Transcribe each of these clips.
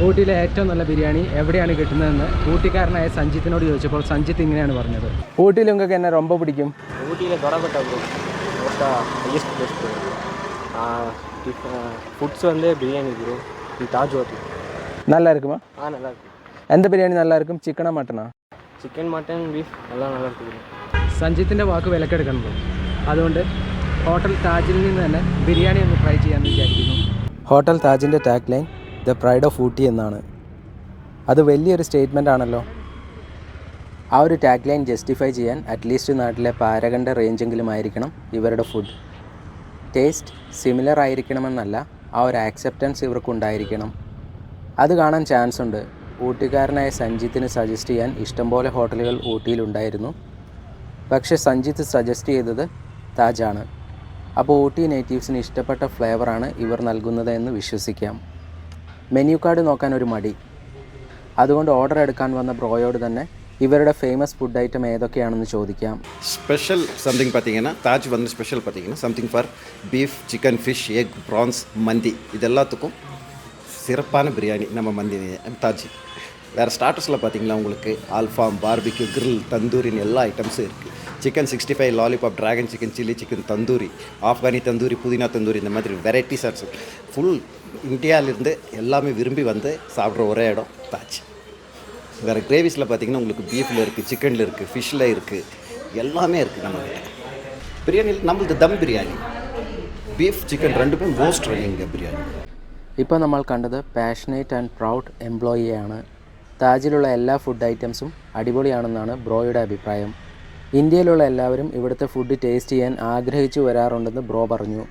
ഊട്ടിയിലെ ഏറ്റവും നല്ല ബിരിയാണി എവിടെയാണ് കിട്ടുന്നതെന്ന് ഊട്ടിക്കാരനായ സഞ്ജിത്തിനോട് ചോദിച്ചപ്പോൾ സഞ്ജിത്ത് ഇങ്ങനെയാണ് പറഞ്ഞത്. ഊട്ടിയിൽ നിങ്ങൾക്ക് എന്നെ ரொம்ப പിടിക്കും? ഊട്ടിയിലെ தொடப்பட்ட ஹையஸ்ட் பிளேஸ் ஃபுட்ஸ் வந்து பிரியாணி ப்ரோ தாஜ் ஹோட்டல். நல்லா இருக்குமா? நல்லா இருக்கும். എന്ത് ബിരിയാണി நல்லா இருக்கும்? ചിക്കനാ മട്ടനാ? ചിക്കൻ മട്ടൻ ബീഫ് എല്ലാം നല്ല இருக்கும். സഞ്ജിത്തിൻ്റെ വാക്ക് വിലക്കെടുക്കണം. അതുകൊണ്ട് ഹോട്ടൽ താജിൽ നിന്ന് തന്നെ ബിരിയാണി ഒന്ന് ട്രൈ ചെയ്യാമെന്ന് വിചാരിക്കുന്നു. ഹോട്ടൽ താജിൻ്റെ tag line the pride of Ooty എന്നാണ്. അത് വലിയൊരു സ്റ്റേറ്റ്മെൻ്റ് ആണല്ലോ. ആ ഒരു ടാഗ് ലൈൻ ജസ്റ്റിഫൈ ചെയ്യാൻ അറ്റ്ലീസ്റ്റ് നാട്ടിലെ പാരഗണ്ട റേഞ്ചെങ്കിലും ആയിരിക്കണം ഇവരുടെ ഫുഡ്. ടേസ്റ്റ് സിമിലർ ആയിരിക്കണമെന്നല്ല, ആ ഒരു ആക്സെപ്റ്റൻസ് ഇവർക്കുണ്ടായിരിക്കണം. അത് കാണാൻ ചാൻസ് ഉണ്ട്. ഊട്ടിക്കാരനായ സഞ്ജിത്തിന് സജസ്റ്റ് ചെയ്യാൻ ഇഷ്ടംപോലെ ഹോട്ടലുകൾ ഊട്ടിയിലുണ്ടായിരുന്നു. പക്ഷേ സഞ്ജിത്ത് സജസ്റ്റ് ചെയ്തത് താജാണ്. അപ്പോൾ ഊട്ടി നേറ്റീവ്സിന് ഇഷ്ടപ്പെട്ട ഫ്ലേവറാണ് ഇവർ നൽകുന്നത് എന്ന് വിശ്വസിക്കാം. മെനു കാർഡ് നോക്കാൻ ഒരു മടി. അതുകൊണ്ട് ഓർഡർ എടുക്കാൻ വന്ന ബ്രോയോട് തന്നെ ഇവരുടെ ഫേമസ് ഫുഡ് ഐറ്റം ഏതൊക്കെയാണെന്ന് ചോദിക്കാം. സ്പെഷ്യൽ സംതിങ് பார்த்தீங்கன்னா தாஜ் வந்து ஸ்பெஷல் பார்த்தீங்கன்னா something for beef chicken fish egg prawns மந்தி இது எல்லாத்துக்கும் சிறப்பான பிரியாணி நம்ம மந்தி தாஜ். வேறு ஸ்டார்டர்ஸில் பார்த்தீங்கன்னா உங்களுக்கு ஆல்ஃபாம் பார்பிக்யூ கிரில் தந்தூரின்னு எல்லா ஐட்டம்ஸும் இருக்குது. Chicken 65 lollipop dragon chicken chilli chicken tandoori Afghani tandoori புதினா தந்தூரி இந்த மாதிரி வெரைட்டிஸ் ஆர்ஸ் ஃபுல் இந்தியாவிலேருந்து எல்லாமே விரும்பி வந்து சாப்பிட்ற ஒரே இடம் தாஜ். வேறு கிரேவிஸில் பார்த்தீங்கன்னா உங்களுக்கு பீஃபில் இருக்குது, சிக்கனில் இருக்குது, ஃபிஷ்ஷில் இருக்குது, எல்லாமே இருக்குது நம்மக்கிட்ட. பிரியாணியில் நம்மளது தம் பிரியாணி பீஃப் சிக்கன் ரெண்டுமே மோஸ்ட் ரன்னிங் பிரியாணി. ഇപ്പോൾ നമ്മൾ കണ്ടത് പാഷനേറ്റ് ആൻഡ് പ്രൗഡ് എംപ്ലോയിയാണ്. താജിലുള്ള എല്ലാ ഫുഡ് ഐറ്റംസും അടിപൊളിയാണെന്നാണ് ബ്രോയുടെ അഭിപ്രായം. ഇന്ത്യയിലുള്ള എല്ലാവരും ഇവിടുത്തെ ഫുഡ് ടേസ്റ്റ് ചെയ്യാൻ ആഗ്രഹിച്ചു വരാറുണ്ടെന്ന് ബ്രോ പറഞ്ഞു.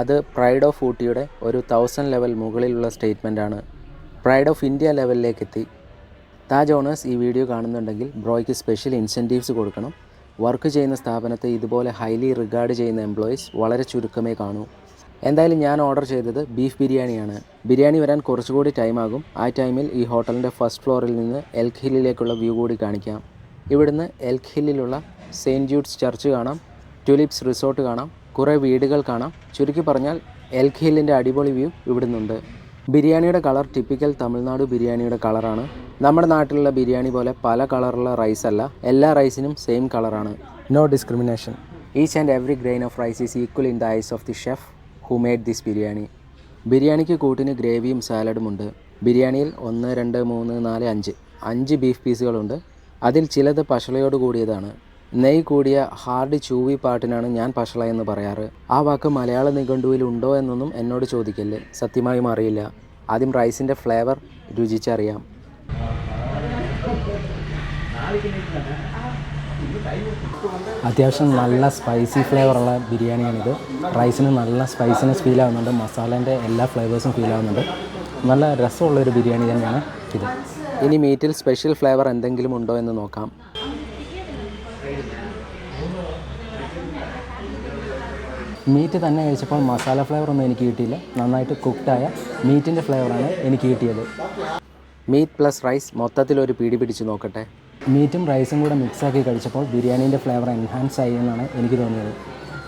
അത് പ്രൈഡ് ഓഫ് ഊട്ടിയുടെ ഒരു 1000 ലെവൽ മുകളിലുള്ള സ്റ്റേറ്റ്മെൻറ്റാണ്. പ്രൈഡ് ഓഫ് ഇന്ത്യ ലെവലിലേക്ക് എത്തി. താജ് ഓണേഴ്സ് ഈ വീഡിയോ കാണുന്നുണ്ടെങ്കിൽ ബ്രോയ്ക്ക് സ്പെഷ്യൽ ഇൻസെൻറ്റീവ്സ് കൊടുക്കണം. വർക്ക് ചെയ്യുന്ന സ്ഥാപനത്തെ ഇതുപോലെ ഹൈലി റിഗാർഡ് ചെയ്യുന്ന എംപ്ലോയീസ് വളരെ ചുരുക്കമേ കാണൂ. എന്തായാലും ഞാൻ ഓർഡർ ചെയ്തത് ബീഫ് ബിരിയാണിയാണ്. ബിരിയാണി വരാൻ കുറച്ചുകൂടി ടൈമാകും. ആ ടൈമിൽ ഈ ഹോട്ടലിൻ്റെ ഫസ്റ്റ് ഫ്ലോറിൽ നിന്ന് എൽക്ക് ഹില്ലിലേക്കുള്ള വ്യൂ കൂടി കാണിക്കാം. ഇവിടുന്ന് എൽക്ക് ഹില്ലിലുള്ള സെയിൻറ്റ് ജൂഡ്സ് ചർച്ച് കാണാം, ട്യൂലിപ്സ് റിസോർട്ട് കാണാം, കുറേ വീടുകൾ കാണാം. ചുരുക്കി പറഞ്ഞാൽ എൽക്ക് ഹില്ലിൻ്റെ അടിപൊളി വ്യൂ ഇവിടുന്നുണ്ട്. ബിരിയാണിയുടെ കളർ ടിപ്പിക്കൽ തമിഴ്നാട് ബിരിയാണിയുടെ കളറാണ്. നമ്മുടെ നാട്ടിലുള്ള ബിരിയാണി പോലെ പല കളറുള്ള റൈസ് അല്ല, എല്ലാ റൈസിനും സെയിം കളറാണ്. No discrimination. Each and every grain of rice is equal in the eyes of the chef who made this biryani. ബിരിയാണിക്ക് കൂട്ടിന് ഗ്രേവിയും സാലഡുമുണ്ട്. ബിരിയാണിയിൽ 1 2 3 4 5 ബീഫ് പീസുകളുണ്ട്. അതിൽ ചിലത് പശളയോട് കൂടിയതാണ്. നെയ്യ് കൂടിയ ഹാർഡ് ചൂവി പാട്ടിനാണ് ഞാൻ പശള എന്ന് പറയാറ്. ആ വാക്ക് മലയാള നിഘണ്ടുവിൽ ഉണ്ടോ എന്നൊന്നും എന്നോട് ചോദിക്കല്ലേ, സത്യമായും അറിയില്ല. ആദ്യം റൈസിൻ്റെ ഫ്ലേവർ രുചിച്ചറിയാം. അത്യാവശ്യം നല്ല സ്പൈസി ഫ്ലേവറുള്ള ബിരിയാണിയാണിത്. റൈസിന് നല്ല സ്പൈസിനെസ് ഫീൽ ആവുന്നുണ്ട്, മസാലേൻ്റെ എല്ലാ ഫ്ലേവേഴ്സും ഫീൽ ആവുന്നുണ്ട്. നല്ല രസമുള്ളൊരു ബിരിയാണി തന്നെയാണ് ഇത്. ഇനി മീറ്റിൽ സ്പെഷ്യൽ ഫ്ലേവർ എന്തെങ്കിലും ഉണ്ടോ എന്ന് നോക്കാം. മീറ്റ് തന്നെ കഴിച്ചപ്പോൾ മസാല ഫ്ലേവറൊന്നും എനിക്ക് കിട്ടിയില്ല. നന്നായിട്ട് കുക്ക്ഡായ മീറ്റിൻ്റെ ഫ്ലേവറാണ് എനിക്ക് കിട്ടിയത്. മീറ്റ് പ്ലസ് റൈസ് മൊത്തത്തിലൊരു പിടി പിടിച്ച് നോക്കട്ടെ. മീറ്റും റൈസും കൂടെ മിക്സാക്കി കഴിച്ചപ്പോൾ ബിരിയാണീൻ്റെ ഫ്ലേവർ എൻഹാൻസ് ആയി എന്നാണ് എനിക്ക് തോന്നിയത്.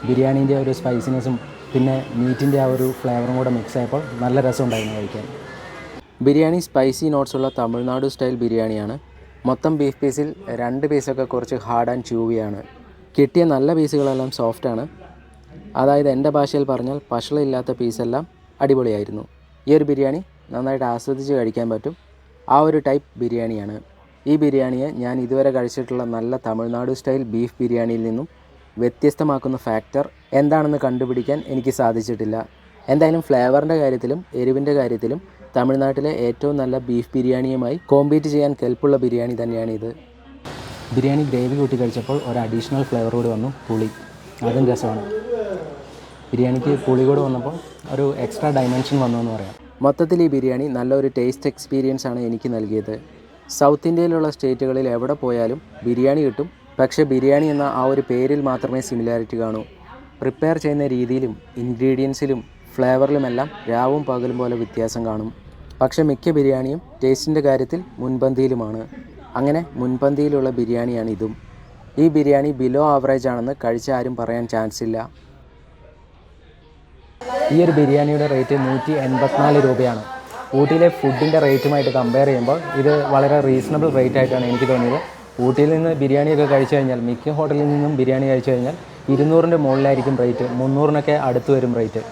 ബിരിയാണീൻ്റെ ഒരു സ്പൈസിനെസ്സും പിന്നെ മീറ്റിൻ്റെ ആ ഒരു ഫ്ലേവറും കൂടെ മിക്സ് ആയപ്പോൾ നല്ല രസമുണ്ടായിരുന്നു കഴിക്കാൻ. ബിരിയാണി സ്പൈസി നോട്ട്സുള്ള തമിഴ്നാട് സ്റ്റൈൽ ബിരിയാണിയാണ്. മൊത്തം ബീഫ് പീസിൽ 2 പീസൊക്കെ കുറച്ച് ഹാർഡ് ആൻഡ് ചൂവിയാണ്. കിട്ടിയ നല്ല പീസുകളെല്ലാം സോഫ്റ്റാണ്. അതായത് എൻ്റെ ഭാഷയിൽ പറഞ്ഞാൽ പശളില്ലാത്ത പീസെല്ലാം അടിപൊളിയായിരുന്നു. ഈ ഒരു ബിരിയാണി നന്നായിട്ട് ആസ്വദിച്ച് കഴിക്കാൻ പറ്റും. ആ ഒരു ടൈപ്പ് ബിരിയാണിയാണ്. ഈ ബിരിയാണിയെ ഞാൻ ഇതുവരെ കഴിച്ചിട്ടുള്ള നല്ല തമിഴ്നാട് സ്റ്റൈൽ ബീഫ് ബിരിയാണിയിൽ നിന്നും വ്യത്യസ്തമാക്കുന്ന ഫാക്ടർ എന്താണെന്ന് കണ്ടുപിടിക്കാൻ എനിക്ക് സാധിച്ചിട്ടില്ല. എന്തായാലും ഫ്ലേവറിൻ്റെ കാര്യത്തിലും എരിവിൻ്റെ കാര്യത്തിലും തമിഴ്നാട്ടിലെ ഏറ്റവും നല്ല ബീഫ് ബിരിയാണിയുമായി കോമ്പീറ്റ് ചെയ്യാൻ കെൽപ്പുള്ള ബിരിയാണി തന്നെയാണിത്. ബിരിയാണി ഗ്രേവി കൂട്ടി കഴിച്ചപ്പോൾ ഒരു അഡീഷണൽ ഫ്ലേവർ കൂടി വന്നു, പുളി. അതും രസമാണ്. ബിരിയാണിക്ക് പുളി കൂടെ വന്നപ്പോൾ ഒരു എക്സ്ട്രാ ഡൈമെൻഷൻ വന്നു എന്ന് പറയാം. മൊത്തത്തിൽ ഈ ബിരിയാണി നല്ലൊരു ടേസ്റ്റ് എക്സ്പീരിയൻസ് ആണ് എനിക്ക് നൽകിയത്. സൗത്ത് ഇന്ത്യയിലുള്ള സ്റ്റേറ്റുകളിൽ എവിടെ പോയാലും ബിരിയാണി കിട്ടും. പക്ഷേ ബിരിയാണി എന്ന ആ ഒരു പേരിൽ മാത്രമേ സിമിലാരിറ്റി കാണൂ. പ്രിപ്പയർ ചെയ്യുന്ന രീതിയിലും ഇൻഗ്രീഡിയൻസിലും ഫ്ലേവറിലുമെല്ലാം രാവും പകലും പോലെ വ്യത്യാസം കാണും. പക്ഷേ മിക്ക ബിരിയാണിയും ടേസ്റ്റിൻ്റെ കാര്യത്തിൽ മുൻപന്തിയിലുമാണ്. അങ്ങനെ മുൻപന്തിയിലുള്ള ബിരിയാണിയാണ് ഇതും. ഈ ബിരിയാണി ബിലോ ആവറേജ് ആണെന്ന് കഴിച്ച ആരും പറയാൻ ചാൻസ് ഇല്ല. ഈ ഒരു ബിരിയാണിയുടെ റേറ്റ് 184 രൂപയാണ്. ഊട്ടിയിലെ ഫുഡിൻ്റെ റേറ്റുമായിട്ട് കമ്പയർ ചെയ്യുമ്പോൾ ഇത് വളരെ റീസണബിൾ റേറ്റ് ആയിട്ടാണ് എനിക്ക് തോന്നിയത്. ഊട്ടിയിൽ നിന്ന് ബിരിയാണിയൊക്കെ കഴിച്ചു കഴിഞ്ഞാൽ, മിക്ക ഹോട്ടലിൽ നിന്നും ബിരിയാണി കഴിച്ചു കഴിഞ്ഞാൽ 200-ൻ്റെ മുകളിലായിരിക്കും റേറ്റ്, 300-നൊക്കെ അടുത്ത് വരും റേറ്റ്.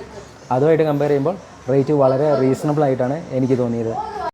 അതുമായിട്ട് കമ്പയർ ചെയ്യുമ്പോൾ റേറ്റ് വളരെ റീസണബിൾ ആയിട്ടാണ് എനിക്ക് തോന്നിയത്.